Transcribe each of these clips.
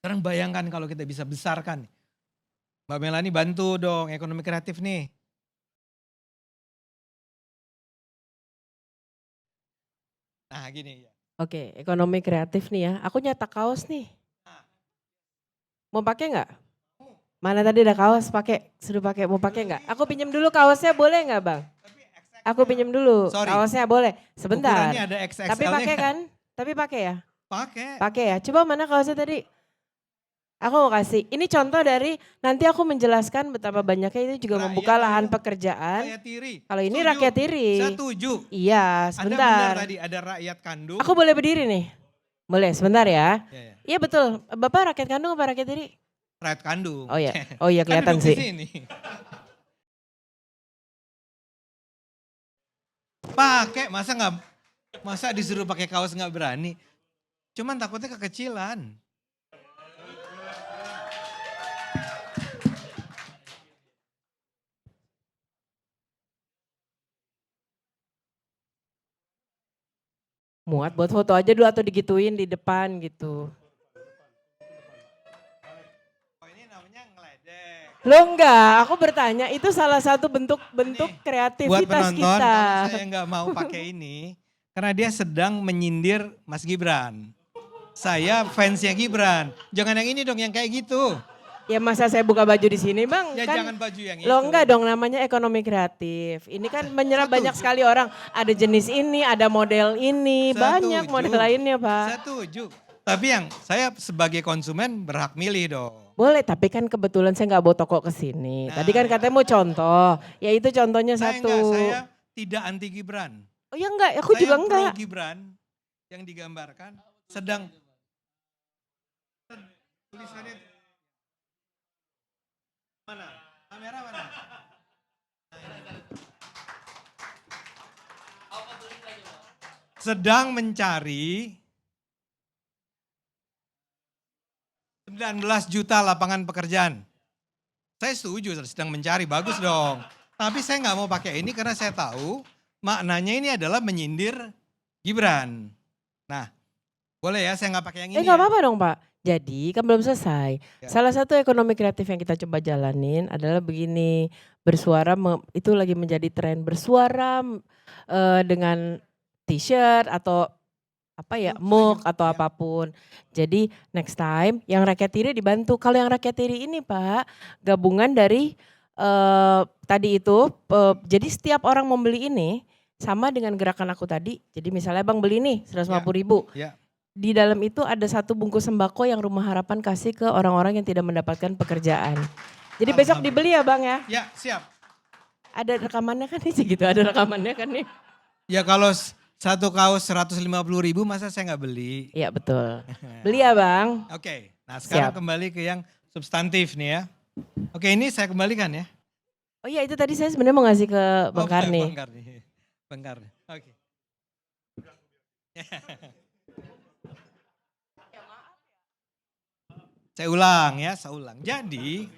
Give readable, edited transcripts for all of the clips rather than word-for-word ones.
Sekarang bayangkan kalau kita bisa besarkan. Mbak Melani bantu dong ekonomi kreatif nih. Nah gini ya. Oke, ekonomi kreatif nih ya. Aku nyetak kaos nih. Mau pakai nggak? Mana tadi ada kaos pakai, suruh pakai, mau pakai nggak? Aku pinjam dulu kaosnya, boleh nggak bang? Aku pinjam dulu Sorry, kaosnya, boleh. Sebentar. ukurannya ada Tapi XXL-nya pakai nggak? kan? Tapi pakai ya? Pakai. Pakai ya. Coba mana kaosnya tadi? Aku mau kasih. Ini contoh dari nanti aku menjelaskan betapa banyaknya itu juga membuka lahan pekerjaan. Rakyat tiri. Kalau ini Setuju. rakyat tiri. Setuju. Iya, Anda benar sebentar. tadi ada rakyat kandung. Aku boleh berdiri nih? Boleh, sebentar ya. Ya. Iya betul. Bapak rakyat kandung apa rakyat tiri? Rakyat kandung. Oh iya, oh iya Kan kelihatan duduk di sih. sini. Pakai, masa disuruh pakai kaos nggak berani. Cuman takutnya kekecilan. Muat buat foto aja dulu atau digituin di depan gitu. Oh ini namanya ngeledek. Lo enggak, aku bertanya itu salah satu bentuk Buat kreativitas penonton, kita. kalau saya nggak mau pakai ini, karena dia sedang menyindir Mas Gibran. Saya fansnya Gibran. Jangan yang ini dong, yang kayak gitu. Ya masa saya buka baju di sini bang? Ya Kan jangan baju yang lo itu. enggak dong, namanya ekonomi kreatif. Ini kan menyerap banyak sekali orang. Ada jenis ini, ada model ini, banyak model lainnya pak. Setuju. Tapi yang saya sebagai konsumen berhak milih dong. Boleh, tapi kan kebetulan saya nggak bawa toko ke sini. Nah, Tadi kan katanya mau contoh, ya itu contohnya satu. Saya tidak anti Gibran. Oh ya enggak, aku juga enggak. Saya pro Gibran yang digambarkan sedang tulisannya mana? Kamera mana? Sedang mencari 19 juta lapangan pekerjaan. Saya setuju sedang mencari, bagus dong. Tapi saya nggak mau pakai ini karena saya tahu maknanya ini adalah menyindir Gibran. Nah, boleh ya saya nggak pakai yang ini. Nggak apa-apa dong Pak. Jadi kan belum selesai. Ya. Salah satu ekonomi kreatif yang kita coba jalanin adalah begini, bersuara itu lagi menjadi tren, bersuara dengan t-shirt atau apa ya, mug atau apapun. Jadi next time yang rakyat tiri dibantu. Kalau yang rakyat tiri ini Pak, gabungan dari tadi itu, jadi setiap orang membeli ini sama dengan gerakan aku tadi. Jadi misalnya Bang beli nih 150.000. Ya. Di dalam itu ada satu bungkus sembako yang Rumah Harapan kasih ke orang-orang yang tidak mendapatkan pekerjaan. Jadi besok dibeli ya Bang ya? Ya siap. Ada rekamannya kan nih gitu, ada rekamannya kan nih. Ya kalau satu kaos 150.000 masa saya nggak beli. Iya betul. Beli ya Bang. Oke, nah sekarang kembali ke yang substantif nih ya. Oke ini saya kembalikan ya. Oh iya itu tadi saya sebenarnya mau ngasih ke Bang Karni. Bang Karni, oke. Saya ulang ya, saya ulang. Jadi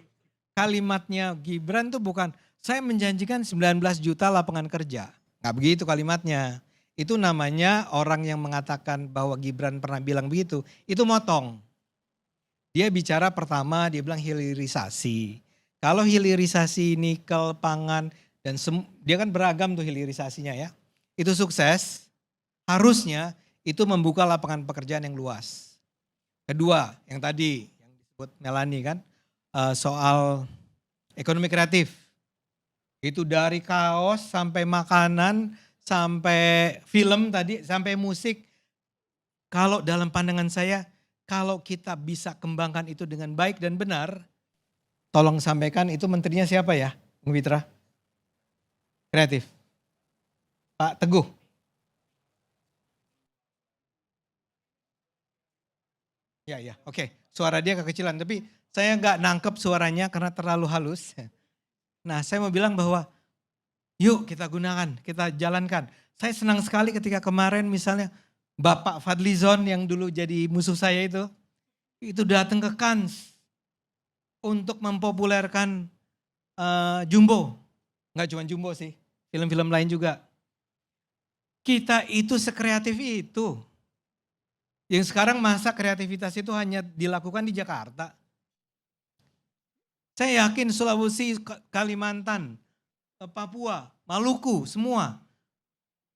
kalimatnya Gibran tuh bukan saya menjanjikan 19 juta lapangan kerja. Nggak begitu kalimatnya. Itu namanya orang yang mengatakan bahwa Gibran pernah bilang begitu, itu motong. Dia bicara pertama, dia bilang hilirisasi. Kalau hilirisasi nikel, pangan, dan dia kan beragam tuh hilirisasinya ya. Itu sukses, harusnya itu membuka lapangan pekerjaan yang luas. Kedua, yang tadi yang disebut Melani kan, soal ekonomi kreatif. Itu dari kaos sampai makanan, sampai film tadi, sampai musik. Kalau dalam pandangan saya, kalau kita bisa kembangkan itu dengan baik dan benar, tolong sampaikan itu menterinya siapa ya, Bung Fitra? Kreatif. Pak Teguh. Ya, oke. Suara dia kekecilan, tapi saya nggak nangkep suaranya karena terlalu halus. Nah, saya mau bilang bahwa yuk kita gunakan, kita jalankan. Saya senang sekali ketika kemarin misalnya Bapak Fadlizon yang dulu jadi musuh saya itu datang ke Cannes untuk mempopulerkan Jumbo. Nggak cuma Jumbo sih, film-film lain juga. Kita itu sekreatif itu. Yang sekarang masa kreativitas itu hanya dilakukan di Jakarta. Saya yakin Sulawesi, Kalimantan, Papua, Maluku, semua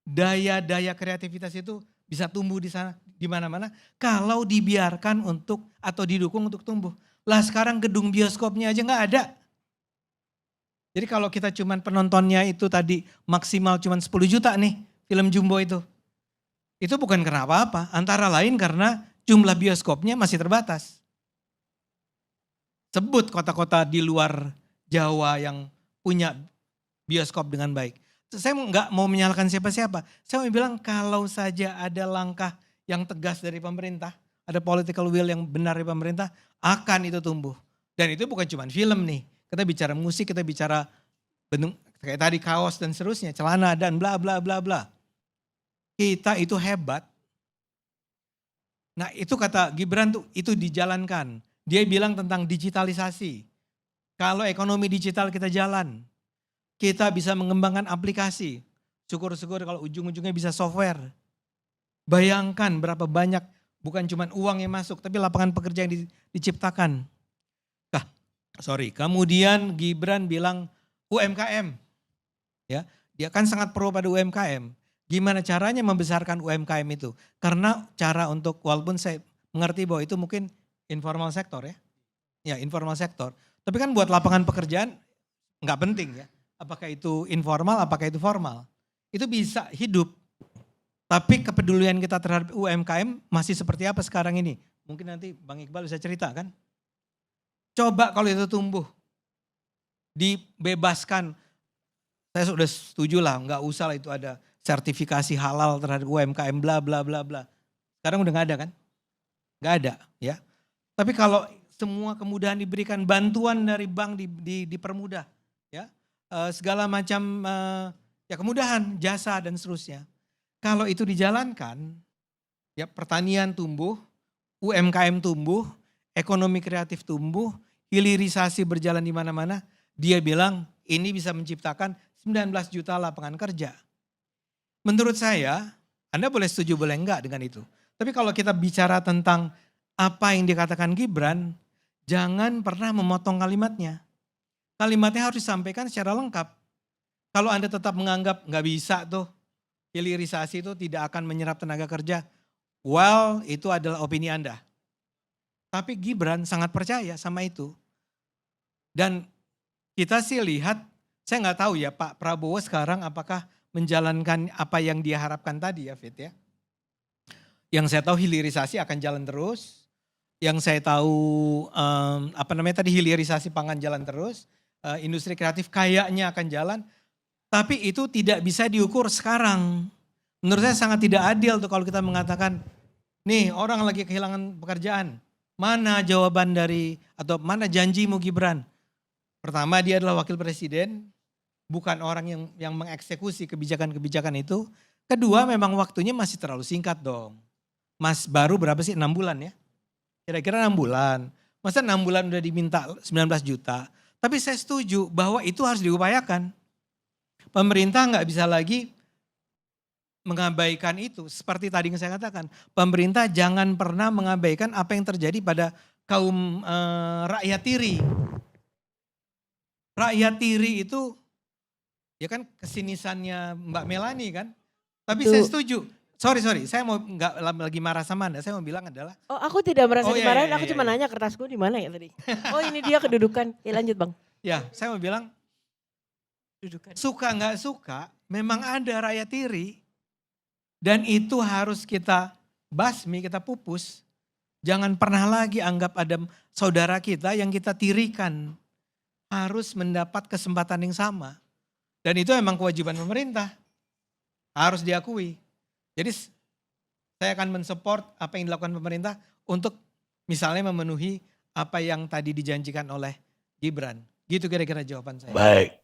daya-daya kreativitas itu bisa tumbuh di sana, di mana-mana kalau dibiarkan untuk atau didukung untuk tumbuh. Lah sekarang gedung bioskopnya aja nggak ada. Jadi kalau kita cuman penontonnya itu tadi maksimal cuman 10 juta nih film Jumbo itu. Itu bukan karena apa-apa, antara lain karena jumlah bioskopnya masih terbatas. Sebut kota-kota di luar Jawa yang punya bioskop dengan baik. Saya nggak mau menyalahkan siapa-siapa. Saya mau bilang kalau saja ada langkah yang tegas dari pemerintah, ada political will yang benar dari pemerintah, akan itu tumbuh. Dan itu bukan cuma film nih. Kita bicara musik, kita bicara bentuk kayak tadi kaos dan seterusnya, celana dan bla bla bla bla. Kita itu hebat. Nah itu kata Gibran tuh itu dijalankan. Dia bilang tentang digitalisasi. Kalau ekonomi digital kita jalan, kita bisa mengembangkan aplikasi. Syukur-syukur kalau ujung-ujungnya bisa software. Bayangkan berapa banyak bukan cuma uang yang masuk, tapi lapangan pekerjaan yang diciptakan. Kemudian Gibran bilang UMKM. Ya, dia kan sangat pro pada UMKM. Gimana caranya membesarkan UMKM itu? Karena cara untuk, walaupun saya mengerti bahwa itu mungkin informal sektor ya. Ya informal sektor. Tapi kan buat lapangan pekerjaan nggak penting ya. Apakah itu informal, apakah itu formal. Itu bisa hidup. Tapi kepedulian kita terhadap UMKM masih seperti apa sekarang ini? Mungkin nanti Bang Iqbal bisa cerita kan. Coba kalau itu tumbuh. Dibebaskan. Saya sudah setuju lah, nggak usah lah itu ada sertifikasi halal terhadap UMKM bla bla bla bla. Sekarang udah nggak ada kan? Nggak ada ya. Tapi kalau semua kemudahan diberikan, bantuan dari bank dipermudah ya. Segala macam ya kemudahan, jasa dan seterusnya. Kalau itu dijalankan, ya pertanian tumbuh, UMKM tumbuh, ekonomi kreatif tumbuh, hilirisasi berjalan di mana-mana. Dia bilang ini bisa menciptakan 19 juta lapangan kerja. Menurut saya, Anda boleh setuju boleh enggak dengan itu. Tapi kalau kita bicara tentang apa yang dikatakan Gibran, jangan pernah memotong kalimatnya. Kalimatnya harus disampaikan secara lengkap. Kalau Anda tetap menganggap nggak bisa tuh, hilirisasi itu tidak akan menyerap tenaga kerja, well itu adalah opini Anda. Tapi Gibran sangat percaya sama itu. Dan kita sih lihat, saya nggak tahu ya Pak Prabowo sekarang apakah menjalankan apa yang dia harapkan tadi ya Fit ya. Yang saya tahu hilirisasi akan jalan terus. Yang saya tahu hilirisasi pangan jalan terus. Industri kreatif kayaknya akan jalan. Tapi itu tidak bisa diukur sekarang. Menurut saya sangat tidak adil tuh kalau kita mengatakan, nih orang lagi kehilangan pekerjaan. Mana jawaban dari atau mana janjimu Gibran? Pertama dia adalah wakil presiden, bukan orang yang mengeksekusi kebijakan-kebijakan itu. Kedua memang waktunya masih terlalu singkat dong. Mas baru berapa sih 6 bulan ya? Kira-kira 6 bulan. Masa 6 bulan udah diminta 19 juta. Tapi saya setuju bahwa itu harus diupayakan. Pemerintah nggak bisa lagi mengabaikan itu. Seperti tadi yang saya katakan, pemerintah jangan pernah mengabaikan apa yang terjadi pada kaum rakyat tiri. Rakyat tiri itu ya kan kesinisannya Mbak Melani kan. Tapi saya setuju. Sorry, saya mau nggak lagi marah sama Anda. Saya mau bilang adalah. Oh aku tidak merasa dimarahin, iya, aku cuma nanya kertasku di mana ya tadi. Oh ini dia kedudukan. Ya lanjut Bang. Ya saya mau bilang. Suka nggak suka, memang ada rakyat tiri. Dan itu harus kita basmi, kita pupus. Jangan pernah lagi anggap ada saudara kita yang kita tirikan. Harus mendapat kesempatan yang sama. Dan itu memang kewajiban pemerintah. Harus diakui. Jadi saya akan mensupport apa yang dilakukan pemerintah untuk misalnya memenuhi apa yang tadi dijanjikan oleh Gibran. Gitu kira-kira jawaban saya. Baik.